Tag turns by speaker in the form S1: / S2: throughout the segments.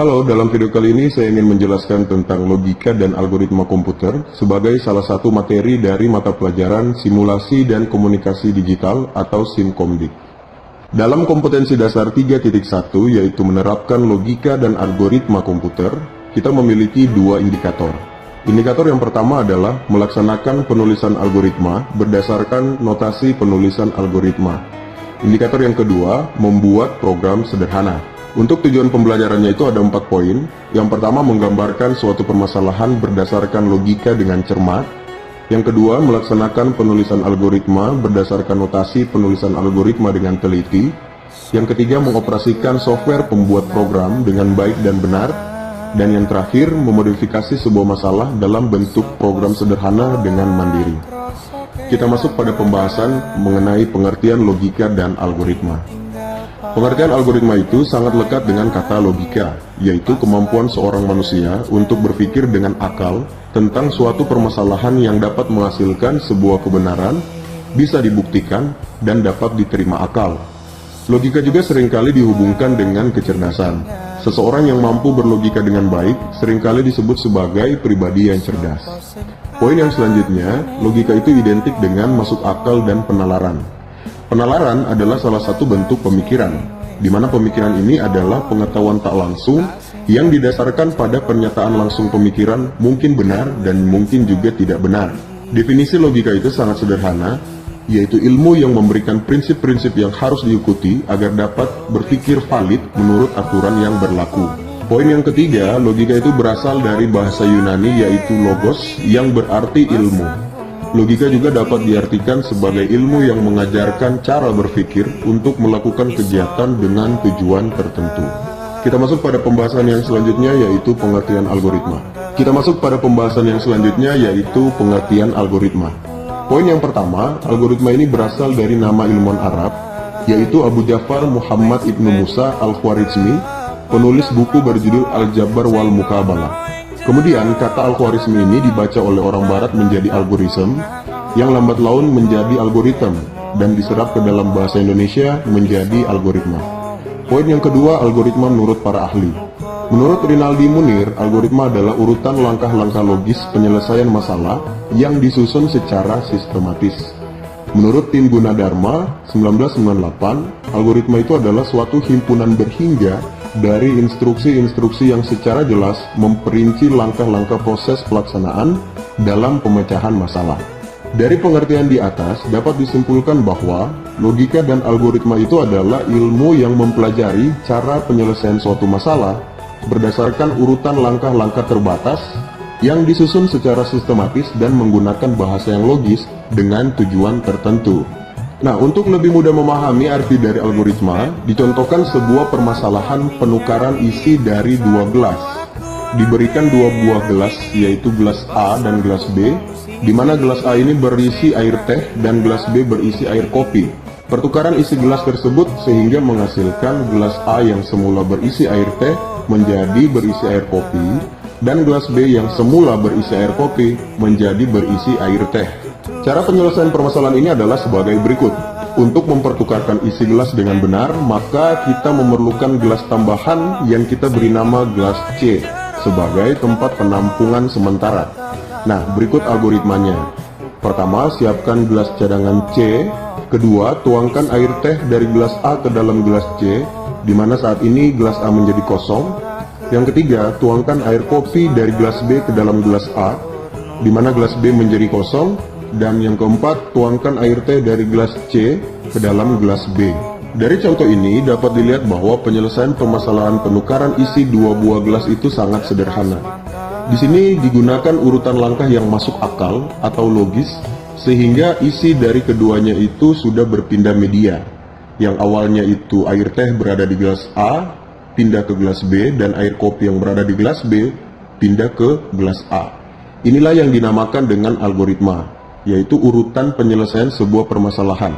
S1: Halo, dalam video kali ini saya ingin menjelaskan tentang logika dan algoritma komputer sebagai salah satu materi dari mata pelajaran Simulasi dan Komunikasi Digital atau SIMKOMDIK. Dalam kompetensi dasar 3.1 yaitu menerapkan logika dan algoritma komputer, kita memiliki dua indikator. Indikator yang pertama adalah melaksanakan penulisan algoritma berdasarkan notasi penulisan algoritma. Indikator yang kedua, membuat program sederhana. Untuk tujuan pembelajarannya itu ada 4 poin. Yang pertama, menggambarkan suatu permasalahan berdasarkan logika dengan cermat. Yang kedua, melaksanakan penulisan algoritma berdasarkan notasi penulisan algoritma dengan teliti. Yang ketiga, mengoperasikan software pembuat program dengan baik dan benar. Dan yang terakhir, memodifikasi sebuah masalah dalam bentuk program sederhana dengan mandiri. Kita masuk pada pembahasan mengenai pengertian logika dan algoritma. Pengertian algoritma itu sangat lekat dengan kata logika, yaitu kemampuan seorang manusia untuk berpikir dengan akal tentang suatu permasalahan yang dapat menghasilkan sebuah kebenaran, bisa dibuktikan, dan dapat diterima akal. Logika juga seringkali dihubungkan dengan kecerdasan. Seseorang yang mampu berlogika dengan baik seringkali disebut sebagai pribadi yang cerdas. Poin yang selanjutnya, logika itu identik dengan masuk akal dan penalaran. Penalaran adalah salah satu bentuk pemikiran, di mana pemikiran ini adalah pengetahuan tak langsung yang didasarkan pada pernyataan langsung pemikiran mungkin benar dan mungkin juga tidak benar. Definisi logika itu sangat sederhana, yaitu ilmu yang memberikan prinsip-prinsip yang harus diikuti agar dapat berpikir valid menurut aturan yang berlaku. Poin yang ketiga, logika itu berasal dari bahasa Yunani yaitu logos yang berarti ilmu. Logika juga dapat diartikan sebagai ilmu yang mengajarkan cara berpikir untuk melakukan kegiatan dengan tujuan tertentu. Kita masuk pada pembahasan yang selanjutnya yaitu pengertian algoritma. Pengertian algoritma. Poin yang pertama, algoritma ini berasal dari nama ilmuwan Arab, yaitu Abu Ja'far Muhammad Ibnu Musa Al-Khwarizmi, penulis buku berjudul Al-Jabar wal Muqabalah. Kemudian, kata Al-Khwarizmi ini dibaca oleh orang barat menjadi algoritm, yang lambat laun menjadi algoritm, dan diserap ke dalam bahasa Indonesia menjadi algoritma. Poin yang kedua, algoritma menurut para ahli. Menurut Rinaldi Munir, algoritma adalah urutan langkah-langkah logis penyelesaian masalah yang disusun secara sistematis. Menurut Tim Gunadarma, 1998, algoritma itu adalah suatu himpunan berhingga dari instruksi-instruksi yang secara jelas memperinci langkah-langkah proses pelaksanaan dalam pemecahan masalah. Dari pengertian di atas dapat disimpulkan bahwa logika dan algoritma itu adalah ilmu yang mempelajari cara penyelesaian suatu masalah berdasarkan urutan langkah-langkah terbatas yang disusun secara sistematis dan menggunakan bahasa yang logis dengan tujuan tertentu. Nah, untuk lebih mudah memahami arti dari algoritma, dicontohkan sebuah permasalahan penukaran isi dari dua gelas. Diberikan dua buah gelas, yaitu gelas A dan gelas B, di mana gelas A ini berisi air teh dan gelas B berisi air kopi. Pertukaran isi gelas tersebut sehingga menghasilkan gelas A yang semula berisi air teh menjadi berisi air kopi, dan gelas B yang semula berisi air kopi menjadi berisi air teh. Cara penyelesaian permasalahan ini adalah sebagai berikut. Untuk mempertukarkan isi gelas dengan benar, maka kita memerlukan gelas tambahan yang kita beri nama gelas C sebagai tempat penampungan sementara. Nah, berikut algoritmanya. Pertama, siapkan gelas cadangan C. Kedua, tuangkan air teh dari gelas A ke dalam gelas C, di mana saat ini gelas A menjadi kosong. Yang ketiga, tuangkan air kopi dari gelas B ke dalam gelas A, di mana gelas B menjadi kosong. Dan yang keempat, tuangkan air teh dari gelas C ke dalam gelas B. Dari contoh ini dapat dilihat bahwa penyelesaian permasalahan penukaran isi dua buah gelas itu sangat sederhana. Di sini digunakan urutan langkah yang masuk akal atau logis, sehingga isi dari keduanya itu sudah berpindah media. Yang awalnya itu air teh berada di gelas A, pindah ke gelas B, dan air kopi yang berada di gelas B pindah ke gelas A. Inilah yang dinamakan dengan algoritma, yaitu urutan penyelesaian sebuah permasalahan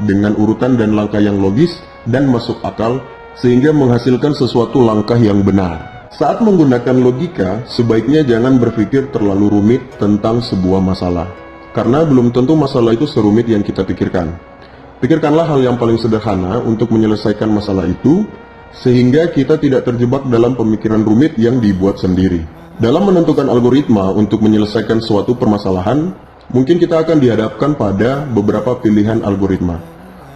S1: dengan urutan dan langkah yang logis dan masuk akal sehingga menghasilkan sesuatu langkah yang benar. Saat menggunakan logika, sebaiknya jangan berpikir terlalu rumit tentang sebuah masalah, karena belum tentu masalah itu serumit yang kita pikirkan. Pikirkanlah hal yang paling sederhana untuk menyelesaikan masalah itu, sehingga kita tidak terjebak dalam pemikiran rumit yang dibuat sendiri. Dalam menentukan algoritma untuk menyelesaikan suatu permasalahan, mungkin kita akan dihadapkan pada beberapa pilihan algoritma.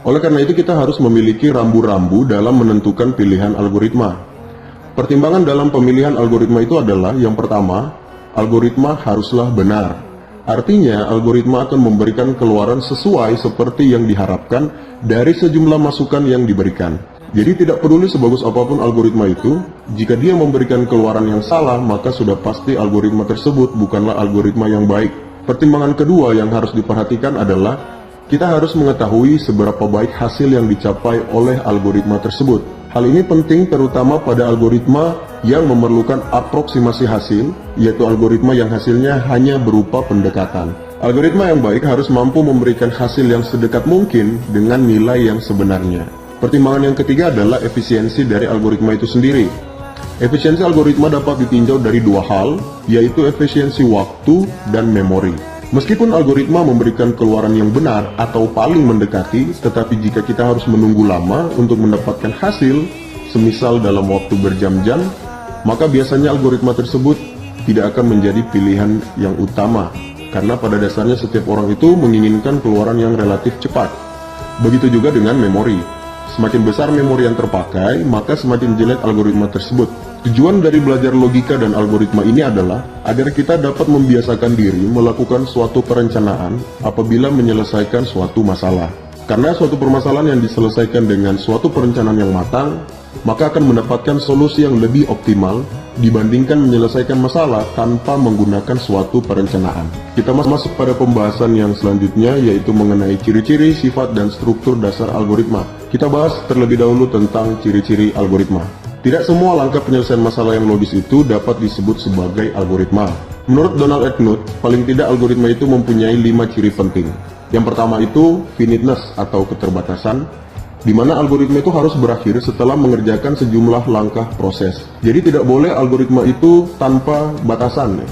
S1: Oleh karena itu kita harus memiliki rambu-rambu dalam menentukan pilihan algoritma. Pertimbangan dalam pemilihan algoritma itu adalah, yang pertama, algoritma haruslah benar. Artinya, algoritma akan memberikan keluaran sesuai seperti yang diharapkan dari sejumlah masukan yang diberikan. Jadi tidak peduli sebagus apapun algoritma itu, jika dia memberikan keluaran yang salah, maka sudah pasti algoritma tersebut bukanlah algoritma yang baik. Pertimbangan kedua yang harus diperhatikan adalah, kita harus mengetahui seberapa baik hasil yang dicapai oleh algoritma tersebut. Hal ini penting terutama pada algoritma yang memerlukan aproksimasi hasil, yaitu algoritma yang hasilnya hanya berupa pendekatan. Algoritma yang baik harus mampu memberikan hasil yang sedekat mungkin dengan nilai yang sebenarnya. Pertimbangan yang ketiga adalah efisiensi dari algoritma itu sendiri. Efisiensi algoritma dapat ditinjau dari dua hal, yaitu efisiensi waktu dan memori. Meskipun algoritma memberikan keluaran yang benar atau paling mendekati, tetapi jika kita harus menunggu lama untuk mendapatkan hasil, semisal dalam waktu berjam-jam, maka biasanya algoritma tersebut tidak akan menjadi pilihan yang utama, karena pada dasarnya setiap orang itu menginginkan keluaran yang relatif cepat. Begitu juga dengan memori. Semakin besar memori yang terpakai, maka semakin jelek algoritma tersebut. Tujuan dari belajar logika dan algoritma ini adalah agar kita dapat membiasakan diri melakukan suatu perencanaan apabila menyelesaikan suatu masalah. Karena suatu permasalahan yang diselesaikan dengan suatu perencanaan yang matang, maka akan mendapatkan solusi yang lebih optimal dibandingkan menyelesaikan masalah tanpa menggunakan suatu perencanaan. Kita masuk pada pembahasan yang selanjutnya, yaitu mengenai ciri-ciri, sifat, dan struktur dasar algoritma. Kita bahas terlebih dahulu tentang ciri-ciri algoritma. Tidak semua langkah penyelesaian masalah yang logis itu dapat disebut sebagai algoritma. Menurut Donald Knuth, paling tidak algoritma itu mempunyai 5 ciri penting. Yang pertama itu finiteness atau keterbatasan, di mana algoritma itu harus berakhir setelah mengerjakan sejumlah langkah proses. Jadi tidak boleh algoritma itu tanpa batasan.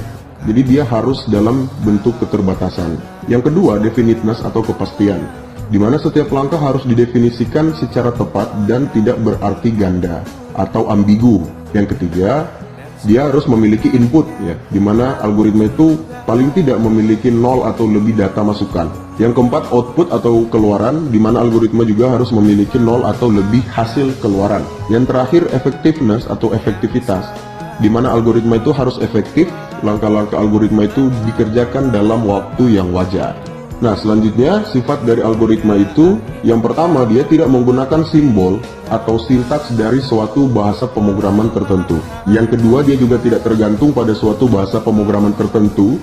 S1: Jadi dia harus dalam bentuk keterbatasan. Yang kedua, definiteness atau kepastian, di mana setiap langkah harus didefinisikan secara tepat dan tidak berarti ganda atau ambigu. Yang ketiga, dia harus memiliki input, di mana algoritma itu paling tidak memiliki 0 atau lebih data masukan. Yang keempat, output atau keluaran, di mana algoritma juga harus memiliki 0 atau lebih hasil keluaran. Yang terakhir, effectiveness atau efektivitas, di mana algoritma itu harus efektif, langkah-langkah algoritma itu dikerjakan dalam waktu yang wajar. Nah, selanjutnya sifat dari algoritma itu, yang pertama, dia tidak menggunakan simbol atau sintaks dari suatu bahasa pemrograman tertentu. Yang kedua, dia juga tidak tergantung pada suatu bahasa pemrograman tertentu.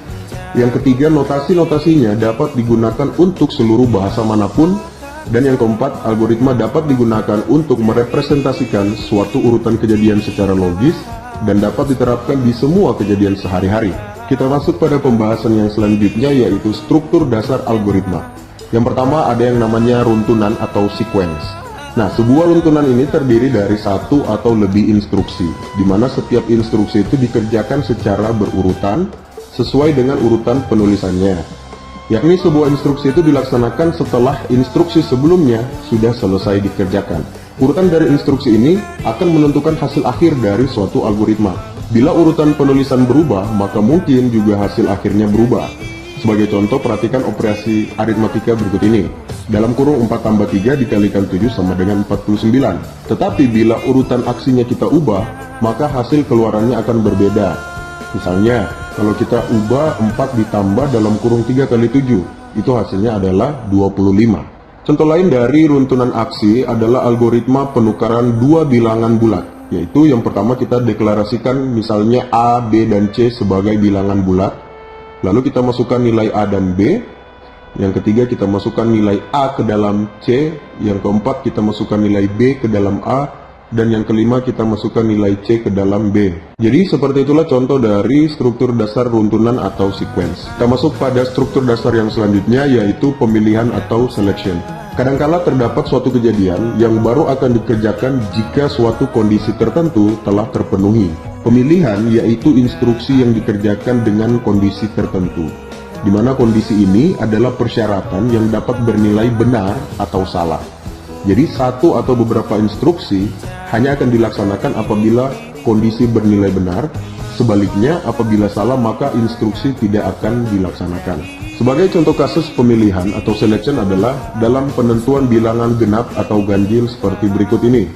S1: Yang ketiga, notasi-notasinya dapat digunakan untuk seluruh bahasa manapun. Dan yang keempat, algoritma dapat digunakan untuk merepresentasikan suatu urutan kejadian secara logis dan dapat diterapkan di semua kejadian sehari-hari. Kita masuk pada pembahasan yang selanjutnya, yaitu struktur dasar algoritma. Yang pertama ada yang namanya runtunan atau sequence. Nah, sebuah runtunan ini terdiri dari satu atau lebih instruksi, di mana setiap instruksi itu dikerjakan secara berurutan sesuai dengan urutan penulisannya. Yakni sebuah instruksi itu dilaksanakan setelah instruksi sebelumnya sudah selesai dikerjakan. Urutan dari instruksi ini akan menentukan hasil akhir dari suatu algoritma. Bila urutan penulisan berubah, maka mungkin juga hasil akhirnya berubah. Sebagai contoh, perhatikan operasi aritmatika berikut ini. Dalam kurung 4 tambah 3 dikalikan 7 sama dengan 49. Tetapi bila urutan aksinya kita ubah, maka hasil keluarannya akan berbeda. Misalnya, kalau kita ubah 4 ditambah dalam kurung 3 kali 7, itu hasilnya adalah 25. Contoh lain dari runtunan aksi adalah algoritma penukaran dua bilangan bulat. Yaitu yang pertama kita deklarasikan misalnya A, B, dan C sebagai bilangan bulat. Lalu kita masukkan nilai A dan B. Yang ketiga kita masukkan nilai A ke dalam C. Yang keempat kita masukkan nilai B ke dalam A. Dan yang kelima kita masukkan nilai C ke dalam B. Jadi seperti itulah contoh dari struktur dasar runtunan atau sequence. Kita masuk pada struktur dasar yang selanjutnya, yaitu pemilihan atau selection. Kadangkala terdapat suatu kejadian yang baru akan dikerjakan jika suatu kondisi tertentu telah terpenuhi. Pemilihan yaitu instruksi yang dikerjakan dengan kondisi tertentu, di mana kondisi ini adalah persyaratan yang dapat bernilai benar atau salah. Jadi satu atau beberapa instruksi hanya akan dilaksanakan apabila kondisi bernilai benar. Sebaliknya, apabila salah maka instruksi tidak akan dilaksanakan. Sebagai contoh kasus pemilihan atau selection adalah dalam penentuan bilangan genap atau ganjil seperti berikut ini.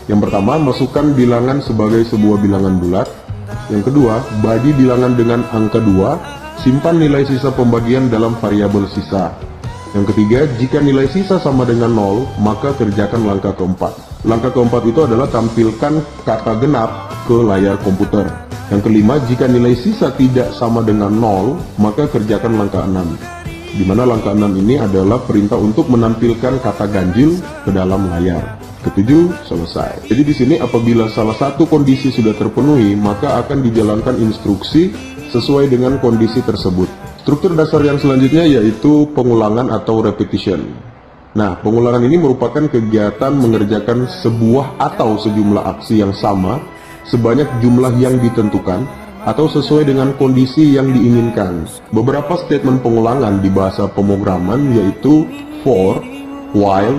S1: Yang pertama, masukkan bilangan sebagai sebuah bilangan bulat. Yang kedua, bagi bilangan dengan angka 2, simpan nilai sisa pembagian dalam variabel sisa. Yang ketiga, jika nilai sisa sama dengan 0, maka kerjakan langkah keempat. Langkah keempat itu adalah tampilkan kata genap ke layar komputer. Yang kelima, jika nilai sisa tidak sama dengan 0, maka kerjakan langkah 6. Di mana langkah 6 ini adalah perintah untuk menampilkan kata ganjil ke dalam layar. Ketujuh, selesai. Jadi di sini apabila salah satu kondisi sudah terpenuhi, maka akan dijalankan instruksi sesuai dengan kondisi tersebut. Struktur dasar yang selanjutnya yaitu pengulangan atau repetition. Nah, pengulangan ini merupakan kegiatan mengerjakan sebuah atau sejumlah aksi yang sama sebanyak jumlah yang ditentukan atau sesuai dengan kondisi yang diinginkan. Beberapa statement pengulangan di bahasa pemrograman yaitu for, while,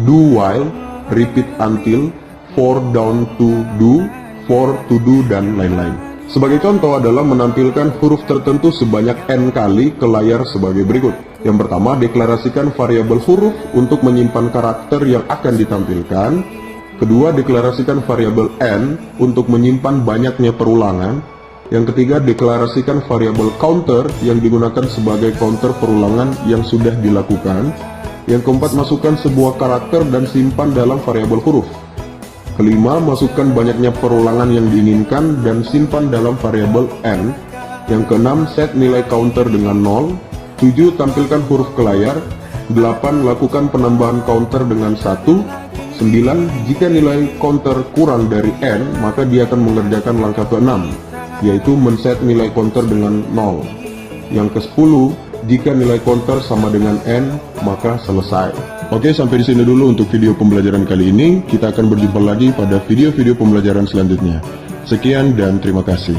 S1: do while, repeat until, for down to do, for to do, dan lain-lain. Sebagai contoh adalah menampilkan huruf tertentu sebanyak n kali ke layar sebagai berikut. Yang pertama, deklarasikan variabel huruf untuk menyimpan karakter yang akan ditampilkan. Kedua, deklarasikan variabel n untuk menyimpan banyaknya perulangan. Yang ketiga, deklarasikan variabel counter yang digunakan sebagai counter perulangan yang sudah dilakukan. Yang keempat, masukkan sebuah karakter dan simpan dalam variabel huruf. Kelima, masukkan banyaknya perulangan yang diinginkan dan simpan dalam variabel n. Yang keenam, set nilai counter dengan 0. 7, tampilkan huruf ke layar. 8, lakukan penambahan counter dengan 1. 9, jika nilai counter kurang dari n, maka dia akan mengerjakan langkah ke-6, yaitu men-set nilai counter dengan 0. Yang ke-10, jika nilai counter sama dengan n, maka selesai. Oke, sampai di sini dulu untuk video pembelajaran kali ini. Kita akan berjumpa lagi pada video-video pembelajaran selanjutnya. Sekian dan terima kasih.